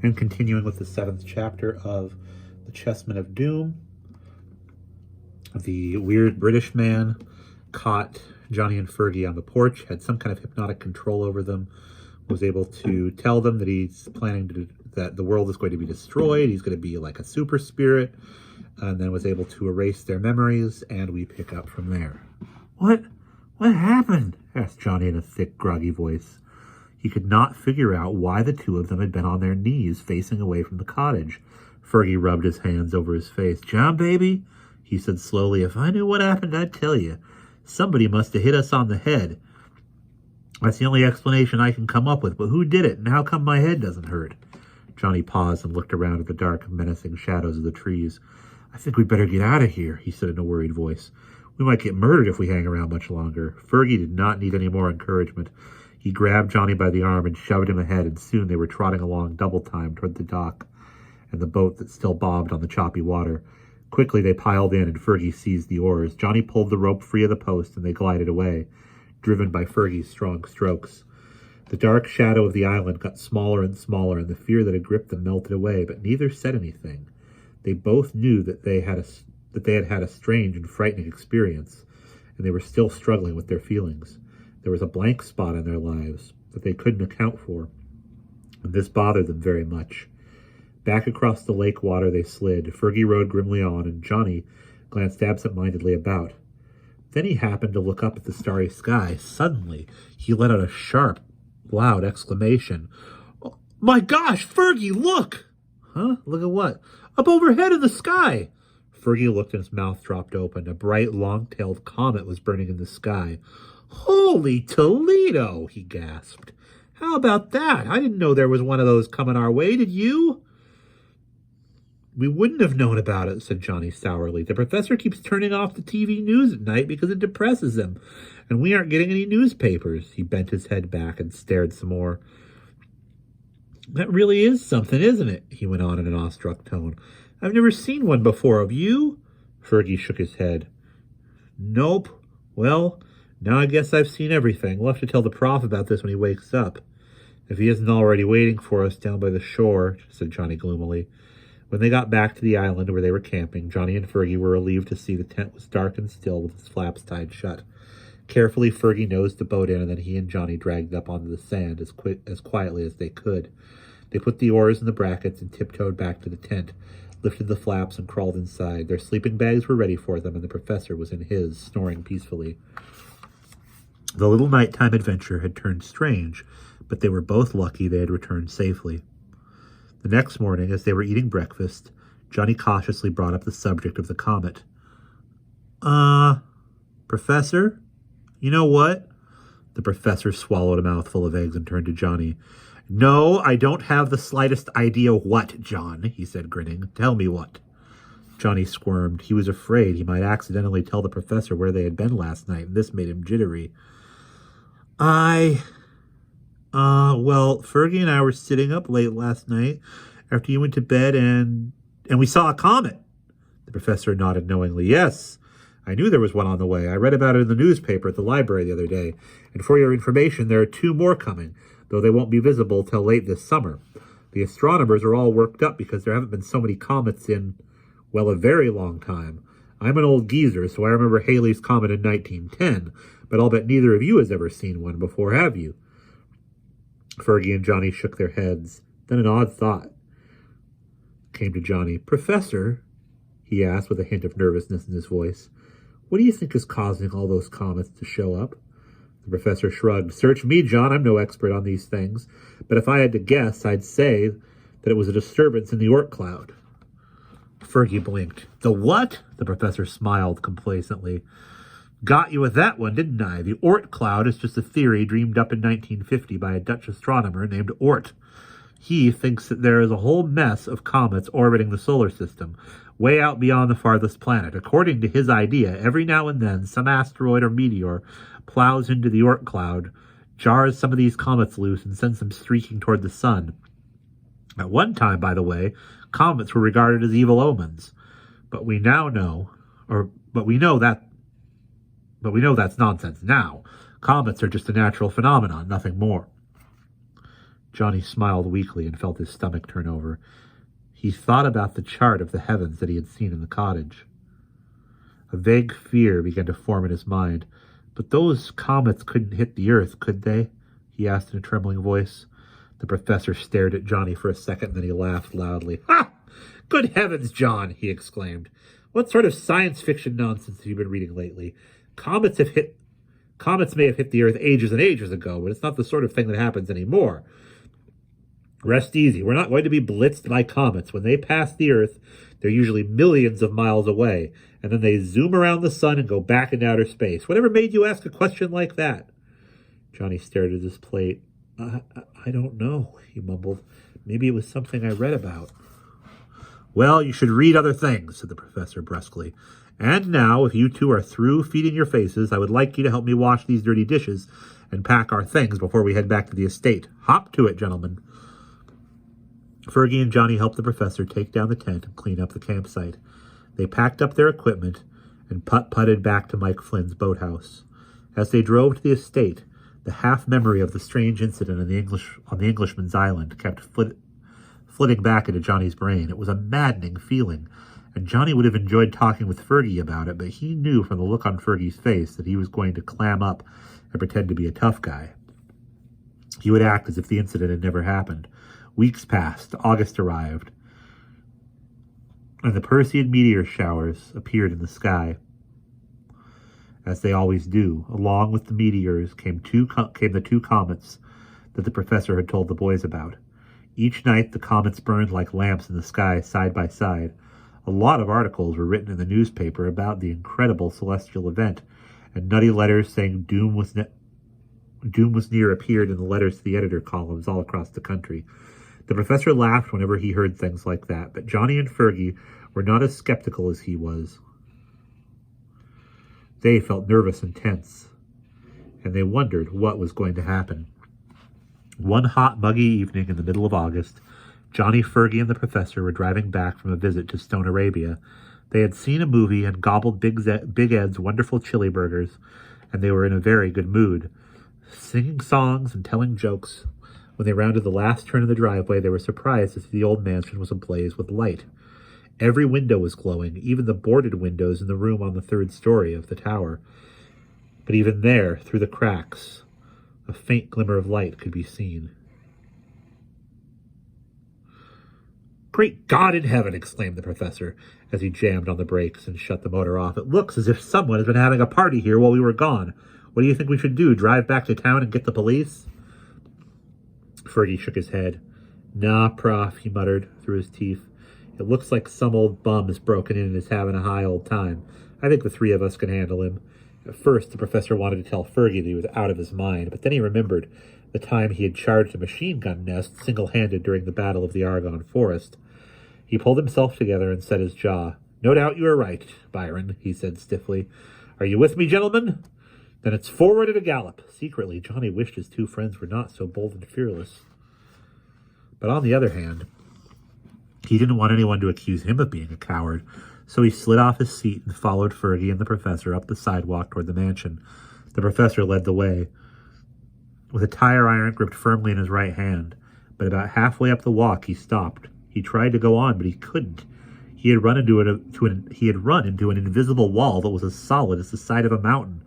And continuing with the 7th chapter of the Chessmen of Doom, the weird British man caught Johnny and Fergie on the porch, had some kind of hypnotic control over them, was able to tell them that he's planning that the world is going to be destroyed, he's going to be like a super spirit, and then was able to erase their memories, and we pick up from there. What happened? Asked Johnny in a thick, groggy voice. He could not figure out why the two of them had been on their knees, facing away from the cottage. Fergie rubbed his hands over his face. John, baby, he said slowly, if I knew what happened, I'd tell you. Somebody must have hit us on the head. That's the only explanation I can come up with, but who did it, and how come my head doesn't hurt? Johnny paused and looked around at the dark, menacing shadows of the trees. I think we'd better get out of here, he said in a worried voice. We might get murdered if we hang around much longer. Fergie did not need any more encouragement. He grabbed Johnny by the arm and shoved him ahead, and soon they were trotting along double-time toward the dock and the boat that still bobbed on the choppy water. Quickly they piled in, and Fergie seized the oars. Johnny pulled the rope free of the post, and they glided away, driven by Fergie's strong strokes. The dark shadow of the island got smaller and smaller, and the fear that had gripped them melted away, but neither said anything. They both knew that they had had a strange and frightening experience, and they were still struggling with their feelings. There was a blank spot in their lives that they couldn't account for, and this bothered them very much. Back across the lake water they slid. Fergie rode grimly on, and Johnny glanced absent-mindedly about. Then he happened to look up at the starry sky. Suddenly, he let out a sharp, loud exclamation. Oh, my gosh, Fergie, look! Huh? Look at what? Up overhead in the sky! Fergie looked and his mouth dropped open. A bright, long-tailed comet was burning in the sky. Holy Toledo, he gasped. How about that? I didn't know there was one of those coming our way, did you? We wouldn't have known about it, said Johnny sourly. The professor keeps turning off the TV news at night because it depresses him, and we aren't getting any newspapers. He bent his head back and stared some more. That really is something, isn't it? He went on in an awestruck tone. I've never seen one before, have you? Fergie shook his head. Nope. Well, now I guess I've seen everything. We'll have to tell the prof about this when he wakes up. If he isn't already waiting for us down by the shore, said Johnny gloomily. When they got back to the island where they were camping, Johnny and Fergie were relieved to see the tent was dark and still with its flaps tied shut. Carefully, Fergie nosed the boat in, and then he and Johnny dragged it up onto the sand as quietly as they could. They put the oars in the brackets and tiptoed back to the tent, lifted the flaps, and crawled inside. Their sleeping bags were ready for them, and the professor was in his, snoring peacefully. The little nighttime adventure had turned strange, but they were both lucky they had returned safely. The next morning, as they were eating breakfast, Johnny cautiously brought up the subject of the comet. Professor? You know what? The professor swallowed a mouthful of eggs and turned to Johnny. No, I don't have the slightest idea what, John, he said, grinning. Tell me what. Johnny squirmed. He was afraid he might accidentally tell the professor where they had been last night, and this made him jittery. Well, Fergie and I were sitting up late last night after you went to bed, and we saw a comet. The professor nodded knowingly. Yes, I knew there was one on the way. I read about it in the newspaper at the library the other day, and for your information, there are 2 more coming, though they won't be visible till late this summer. The astronomers are all worked up because there haven't been so many comets in, well, a very long time. I'm an old geezer, so I remember Halley's Comet in 1910, but I'll bet neither of you has ever seen one before, have you? Fergie and Johnny shook their heads. Then an odd thought came to Johnny. Professor, he asked with a hint of nervousness in his voice, what do you think is causing all those comets to show up? The professor shrugged. Search me, John. I'm no expert on these things, but if I had to guess, I'd say that it was a disturbance in the Oort cloud. Fergie blinked. The what? The professor smiled complacently. Got you with that one, didn't I? The Oort cloud is just a theory dreamed up in 1950 by a Dutch astronomer named Oort. He thinks that there is a whole mess of comets orbiting the solar system, way out beyond the farthest planet. According to his idea, every now and then some asteroid or meteor plows into the Oort cloud, jars some of these comets loose, and sends them streaking toward the sun. At one time, by the way, comets were regarded as evil omens, but we know that's nonsense now. Comets are just a natural phenomenon, nothing more. Johnny smiled weakly and felt his stomach turn over. He thought about the chart of the heavens that he had seen in the cottage. A vague fear began to form in his mind. But those comets couldn't hit the Earth, could they? He asked in a trembling voice. The professor stared at Johnny for a second, then he laughed loudly. Ha! Good heavens, John, he exclaimed. What sort of science fiction nonsense have you been reading lately? Comets may have hit the Earth ages and ages ago, but it's not the sort of thing that happens anymore. Rest easy. We're not going to be blitzed by comets. When they pass the Earth, they're usually millions of miles away, and then they zoom around the sun and go back into outer space. Whatever made you ask a question like that? Johnny stared at his plate. I don't know, he mumbled. Maybe it was something I read about. Well, you should read other things, said the professor brusquely. And now, if you two are through feeding your faces, I would like you to help me wash these dirty dishes and pack our things before we head back to the estate. Hop to it, gentlemen. Fergie and Johnny helped the professor take down the tent and clean up the campsite. They packed up their equipment and putt-putted back to Mike Flynn's boathouse. As they drove to the estate, the half-memory of the strange incident on the Englishman's island kept flitting back into Johnny's brain. It was a maddening feeling, and Johnny would have enjoyed talking with Fergie about it, but he knew from the look on Fergie's face that he was going to clam up and pretend to be a tough guy. He would act as if the incident had never happened. Weeks passed. August arrived, and the Perseid meteor showers appeared in the sky, as they always do. Along with the meteors came the two comets that the professor had told the boys about. Each night the comets burned like lamps in the sky side by side. A lot of articles were written in the newspaper about the incredible celestial event, and nutty letters saying doom was near appeared in the letters to the editor columns all across the country. The professor laughed whenever he heard things like that, but Johnny and Fergie were not as skeptical as he was. They felt nervous and tense, and they wondered what was going to happen. One hot, muggy evening in the middle of August, Johnny, Fergie, and the professor were driving back from a visit to Stone Arabia. They had seen a movie and gobbled Big Ed's wonderful chili burgers, and they were in a very good mood, singing songs and telling jokes. When they rounded the last turn of the driveway, they were surprised to see the old mansion was ablaze with light. Every window was glowing, even the boarded windows in the room on the third story of the tower. But even there, through the cracks, a faint glimmer of light could be seen. Great God in heaven, exclaimed the professor, as he jammed on the brakes and shut the motor off. It looks as if someone has been having a party here while we were gone. What do you think we should do, drive back to town and get the police? Fergie shook his head. Nah, Prof, he muttered through his teeth. It looks like some old bum has broken in and is having a high old time. I think the three of us can handle him. At first, the professor wanted to tell Fergie that he was out of his mind, but then he remembered the time he had charged a machine gun nest single-handed during the Battle of the Argonne Forest. He pulled himself together and set his jaw. No doubt you are right, Byron, he said stiffly. Are you with me, gentlemen? Then it's forward at a gallop. Secretly, Johnny wished his two friends were not so bold and fearless. But on the other hand, he didn't want anyone to accuse him of being a coward, so he slid off his seat and followed Fergie and the professor up the sidewalk toward the mansion. The professor led the way, with a tire iron gripped firmly in his right hand. But about halfway up the walk, he stopped. He tried to go on, but he couldn't. He had run into an invisible wall that was as solid as the side of a mountain.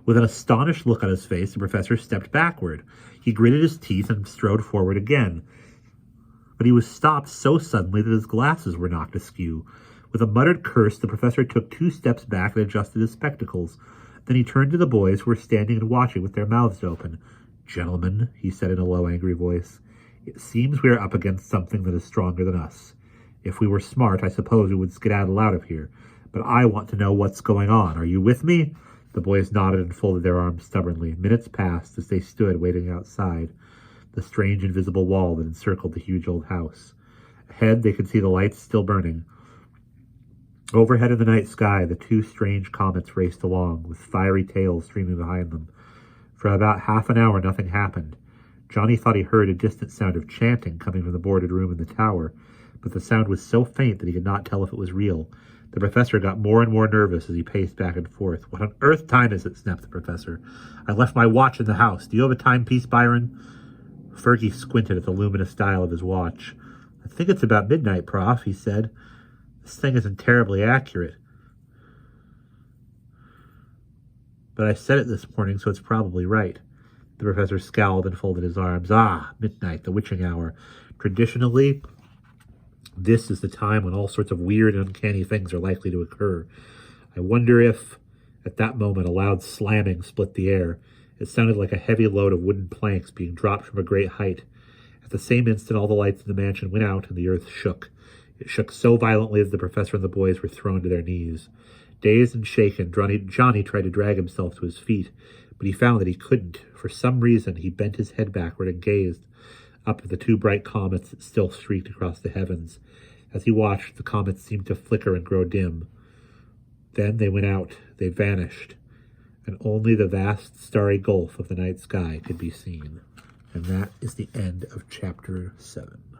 With an astonished look on his face, the professor stepped backward. He gritted his teeth and strode forward again. But he was stopped so suddenly that his glasses were knocked askew. With a muttered curse, the professor took 2 steps back and adjusted his spectacles. Then he turned to the boys who were standing and watching with their mouths open. Gentlemen, he said in a low, angry voice, it seems we are up against something that is stronger than us. If we were smart, I suppose we would skedaddle out of here. But I want to know what's going on. Are you with me? The boys nodded and folded their arms stubbornly. Minutes passed as they stood waiting outside the strange invisible wall that encircled the huge old house. Ahead, they could see the lights still burning. Overhead in the night sky, the 2 strange comets raced along, with fiery tails streaming behind them. For about half an hour, nothing happened. Johnny thought he heard a distant sound of chanting coming from the boarded room in the tower, but the sound was so faint that he could not tell if it was real. The professor got more and more nervous as he paced back and forth. What on earth time is it? Snapped the professor. I left my watch in the house. Do you have a timepiece, Byron? Fergie squinted at the luminous dial of his watch. I think it's about midnight, Prof, he said. This thing isn't terribly accurate. But I said it this morning, so it's probably right. The professor scowled and folded his arms. Ah, midnight, the witching hour. Traditionally, this is the time when all sorts of weird and uncanny things are likely to occur. I wonder if, at that moment, a loud slamming split the air. It sounded like a heavy load of wooden planks being dropped from a great height. At the same instant, all the lights in the mansion went out and the earth shook. It shook so violently that the professor and the boys were thrown to their knees. Dazed and shaken, Johnny tried to drag himself to his feet, but he found that he couldn't. For some reason, he bent his head backward and gazed up at the two bright comets that still streaked across the heavens. As he watched, the comets seemed to flicker and grow dim. Then they went out, they vanished, and only the vast starry gulf of the night sky could be seen. And that is the end of Chapter 7.